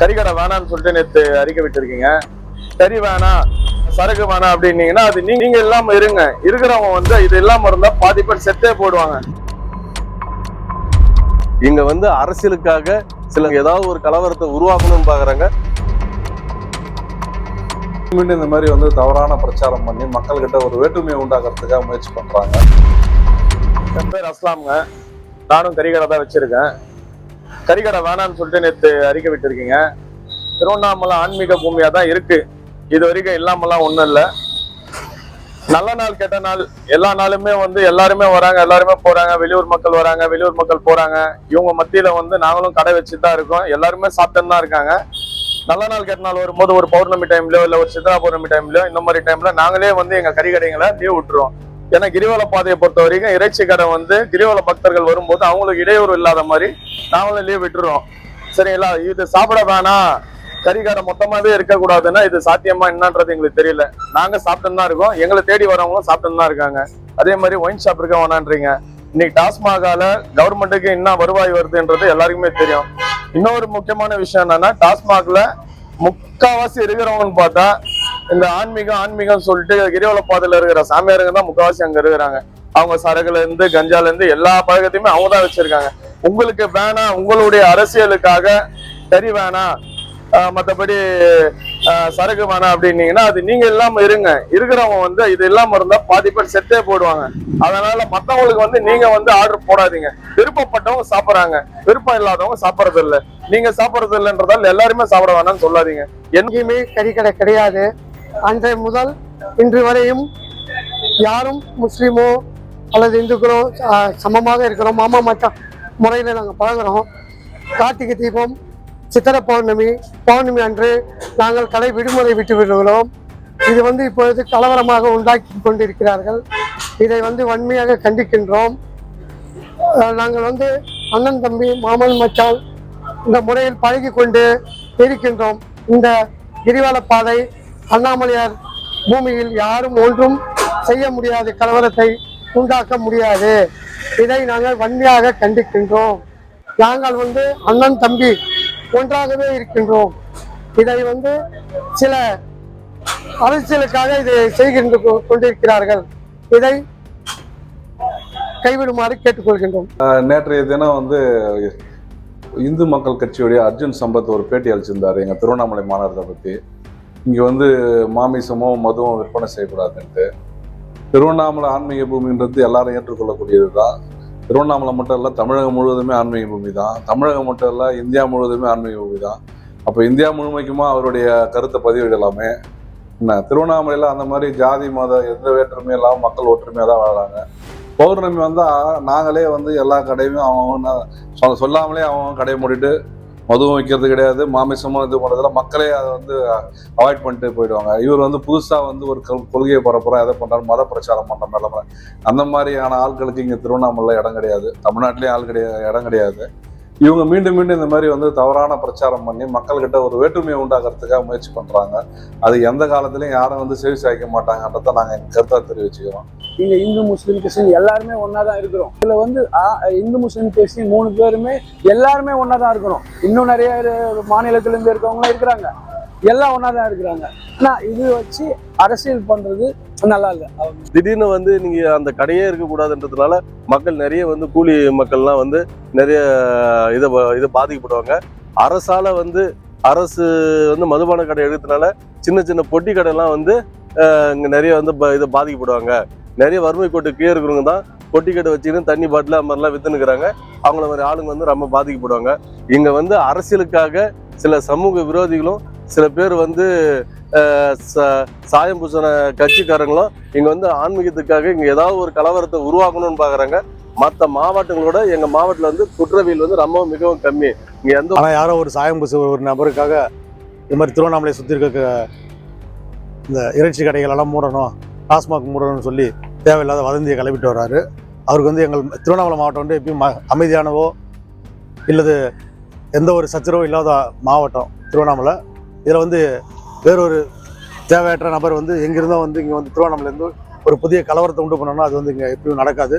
கறிக்கடை வேணான்னு சொல்லிட்டு நேற்று அறிக்கை விட்டுருக்கீங்க. கறி வேணாம், சரக்கு வேணாம் அப்படின்னீங்கன்னா அது நீங்க இல்லாம இருங்க. இருக்கிறவங்க வந்து இது இல்லாம இருந்தா பாதி பேர் செத்தே போடுவாங்க. இங்க அரசியலுக்காக சில ஏதாவது ஒரு கலவரத்தை உருவாக்கணும்னு பாக்குறாங்க. இந்த மாதிரி தவறான பிரச்சாரம் பண்ணி மக்கள்கிட்ட ஒரு வேற்றுமையை உண்டாக்குறதுக்காக முயற்சி பண்றாங்க. என் பேர் அஸ்லாம்ங்க. நானும் கறிக்கடை தான் வச்சிருக்கேன். கறிக்கடை வேணான்னு சொல்லிட்டு நேற்று அறிக்கை விட்டுருக்கீங்க. திருவண்ணாமலை ஆன்மீக பூமியா தான் இருக்கு. இது வரைக்கும் இல்லாமலாம் ஒண்ணும் இல்லை. நல்ல நாள் கெட்ட நாள் எல்லா நாளுமே எல்லாருமே வராங்க, எல்லாருமே போறாங்க. வெளியூர் மக்கள் வராங்க, வெளியூர் மக்கள் போறாங்க. இவங்க மத்தியில நாங்களும் கடை வச்சுட்டு தான் இருக்கோம். எல்லாருமே சாப்பிட்டுன்னு தான் இருக்காங்க. நல்ல நாள் கெட்ட நாள் வரும்போது ஒரு பௌர்ணமி டைம்லயோ இல்ல ஒரு சித்ரா பௌர்ணமி டைம்லயோ இந்த மாதிரி டைம்ல நாங்களே எங்க கறி கடைகளை லீவ் விட்டுருவோம். ஏன்னா கிரிவல பாதையை பொறுத்த வரைக்கும் இறைச்சி கடை கிரிவல பக்தர்கள் வரும்போது அவங்களுக்கு இடையூறு இல்லாத மாதிரி நாங்களும் லீவ் விட்டுருவோம். சரிங்களா? இது சாப்பிட வேணாம், கறிக்கடை மொத்தமாவே இருக்கக்கூடாதுன்னா இது சாத்தியமா என்னன்றது எங்களுக்கு தெரியல. நாங்க சாப்பிட்டு தான் இருக்கோம், எங்களை தேடி வரவங்களும் சாப்பிட்டு தான் இருக்காங்க. அதே மாதிரி ஒயின் ஷாப் இருக்க வேணான்றீங்க. இன்னைக்கு டாஸ்மாகால கவர்மெண்ட்டுக்கு என்ன வருவாய் வருதுன்றது எல்லாருக்குமே தெரியும். இன்னொரு முக்கியமான விஷயம் என்னன்னா, டாஸ்மாக்ல முக்காவாசி இருக்கிறவங்கன்னு பார்த்தா இந்த ஆன்மீகம் சொல்லிட்டு கிரிவல பாதையில இருக்கிற சாமியாருங்க தான் முக்காவாசி அங்க இருக்கிறாங்க. அவங்க சரகுல இருந்து கஞ்சால இருந்து எல்லா பழக்கத்தையுமே அவங்க தான் வச்சிருக்காங்க. உங்களுக்கு வேணாம், உங்களுடைய அரசியலுக்காக கறி வேணாம், மற்றபடி சரக்கு வேணாம் அப்படின்னீங்கன்னா அது நீங்க இல்லாம இருங்க. இருக்கிறவங்க இது இல்லாம இருந்தா பாதி பேர் செத்தே போடுவாங்க. அதனால மத்தவங்களுக்கு நீங்க ஆர்டர் போடாதீங்க. விருப்பப்பட்டவங்க சாப்பிட்றாங்க, விருப்பம் இல்லாதவங்க சாப்பிட்றது இல்லை. நீங்க சாப்பிட்றது இல்லைன்றதால எல்லாருமே சாப்பிட வேணாம்னு சொல்லாதீங்க. எங்கேயுமே கறிக்கடை கிடையாது. அன்றைய முதல் இன்று வரையும் யாரும் முஸ்லீமோ அல்லது இந்துக்களோ சமமாக இருக்கிறோம். மாமா மச்சான் முறையில் நாங்கள் பழகிறோம். கார்த்திகை தீபம், சித்திரை பௌர்ணமி அன்று நாங்கள் கடை விடுமுறை விட்டு விடுகிறோம். இது இப்பொழுது கலவரமாக உண்டாக்கி கொண்டிருக்கிறார்கள். இதை வன்மையாக கண்டிக்கின்றோம். நாங்கள் அண்ணன் தம்பி மாமன் மச்சான் இந்த முறையில் பழகி கொண்டு இருக்கின்றோம். இந்த கிரிவல பாதை அண்ணாமலையார் பூமியில் யாரும் ஒன்றும் செய்ய முடியாது, கலவரத்தை உண்டாக்க முடியாது. இதை நாங்கள் வன்மையாக கண்டிக்கின்றோம். நாங்கள் அண்ணன் தம்பி ஒன்றாகவே இருக்கின்றோம். இதை சில அரசியலுக்காக இதை செய்கின்ற கொண்டிருக்கிறார்கள். இதை கைவிடுமாறு கேட்டுக்கொள்கின்றோம். நேற்றைய தினம் இந்து மக்கள் கட்சியுடைய அர்ஜுன் சம்பத் ஒரு பேட்டி அளிச்சிருந்தாரு எங்க திருவண்ணாமலை மாநகரத்தை பத்தி. இங்க மாமிசமோ மதுவும் விற்பனை செய்யக்கூடாதுன்ட்டு. திருவண்ணாமலை ஆன்மீக பூமின்றது எல்லாரும் ஏற்றுக்கொள்ளக்கூடியது தான். திருவண்ணாமலை மட்டும் இல்லை, தமிழகம் முழுவதுமே ஆன்மீக பூமி தான். தமிழகம் மட்டும் இல்லை, இந்தியா முழுவதுமே ஆன்மீக பூமி தான். அப்போ இந்தியா முழுமைக்குமா அவருடைய கருத்தை பதிவிடலாமே என்ன? திருவண்ணாமலையில் அந்த மாதிரி ஜாதி மத எந்த வேற்றுமையும் இல்லாமல் மக்கள் ஒற்றுமையாக தான் வாழறாங்க. பௌர்ணமி நாங்களே எல்லா கடையுமே அவங்க சொல்லாமலே அவங்க கடையை மூடிட்டு மதுவும் வைக்கிறது கிடையாது, மாமிசமும் இது பண்ணுறதுல மக்களே அதை அவாய்ட் பண்ணிட்டு போயிடுவாங்க. இவர் புதுசாக ஒரு கொள்கையை பரப்புறோம், எதை பண்ணுறாரு, மத பிரச்சாரம் பண்ணுற மேலே அந்த மாதிரியான ஆட்களுக்கு இங்கே திருவண்ணாமலை இடம் கிடையாது. தமிழ்நாட்டிலேயே இடம் கிடையாது. இவங்க மீண்டும் இந்த மாதிரி தவறான பிரச்சாரம் பண்ணி மக்கள்கிட்ட ஒரு வேற்றுமையை உண்டாக்குறதுக்காக முயற்சி பண்றாங்க. அது எந்த காலத்திலையும் யாரும் செவி சாய்க்க மாட்டாங்கன்றத நாங்கள் எங்க கருத்தா தெரிவிச்சுக்கிறோம். இங்க இந்து முஸ்லீம் கிறிஸ்டின் எல்லாருமே ஒன்னாதான் இருக்கிறோம். இதுல இந்து முஸ்லீம் கிறிஸ்டின் 3 பேருமே எல்லாருமே ஒன்னாதான் இருக்கிறோம். இன்னும் நிறைய மாநிலத்துல இருந்து இருக்கவங்களும் இருக்கிறாங்க, எல்லாம் ஒன்னாதான் இருக்கிறாங்க. ஆனா இது வச்சு அரசியல் பண்றது நல்லா இல்லை. திடீர்னு நீங்க அந்த கடையே இருக்கக்கூடாதுன்றதுனால மக்கள் நிறைய கூலி மக்கள்லாம் நிறைய இதை பாதிக்கப்படுவாங்க. அரசால அரசு மதுபான கடை எடுத்தனால சின்ன பொட்டி கடைலாம் இங்க நிறைய இதை பாதிக்கப்படுவாங்க. நிறைய வறுமை கோட்டு கீழே இருக்கிறவங்க தான் பொட்டி கடை வச்சுக்கின்னு தண்ணி பாட்டில் அது மாதிரிலாம் வித்துனுக்குறாங்க. அவங்கள மாதிரி ஆளுங்க ரொம்ப பாதிக்கப்படுவாங்க. இங்க அரசியலுக்காக சில சமூக விரோதிகளும் சில பேர் சாயம் பூசண கட்சிக்காரங்களும் இங்க ஆன்மீகத்துக்காக இங்க ஏதாவது ஒரு கலவரத்தை உருவாக்கணும்னு பாக்குறாங்க. மற்ற மாவட்டங்களோட எங்க மாவட்டத்துல குற்றவியல் ரொம்ப மிகவும் கம்மி. இங்க எந்த யாரோ ஒரு சாயம் பூச ஒரு நபருக்காக இது மாதிரி திருவண்ணாமலை சுற்றி இருக்க இந்த இறைச்சி கடைகள் எல்லாம் மூடணும், டாஸ்மாக் மூடணும்னு சொல்லி தேவையில்லாத வதந்தியை கிளப்பிட்டு வர்றாரு. அவருக்கு எங்கள் திருவண்ணாமலை மாவட்டம் எப்பயும் அமைதியானவோ இல்லது எந்த ஒரு சச்சரவோ இல்லாத மாவட்டம் திருவண்ணாமலை. இதில் வேறொரு தேவையற்ற நபர் எங்கிருந்தோ இங்கே திருவண்ணாமலையிலேருந்து ஒரு புதிய கலவரத்தை உண்டு பண்ணணும்னா அது இங்கே எப்பயும் நடக்காது.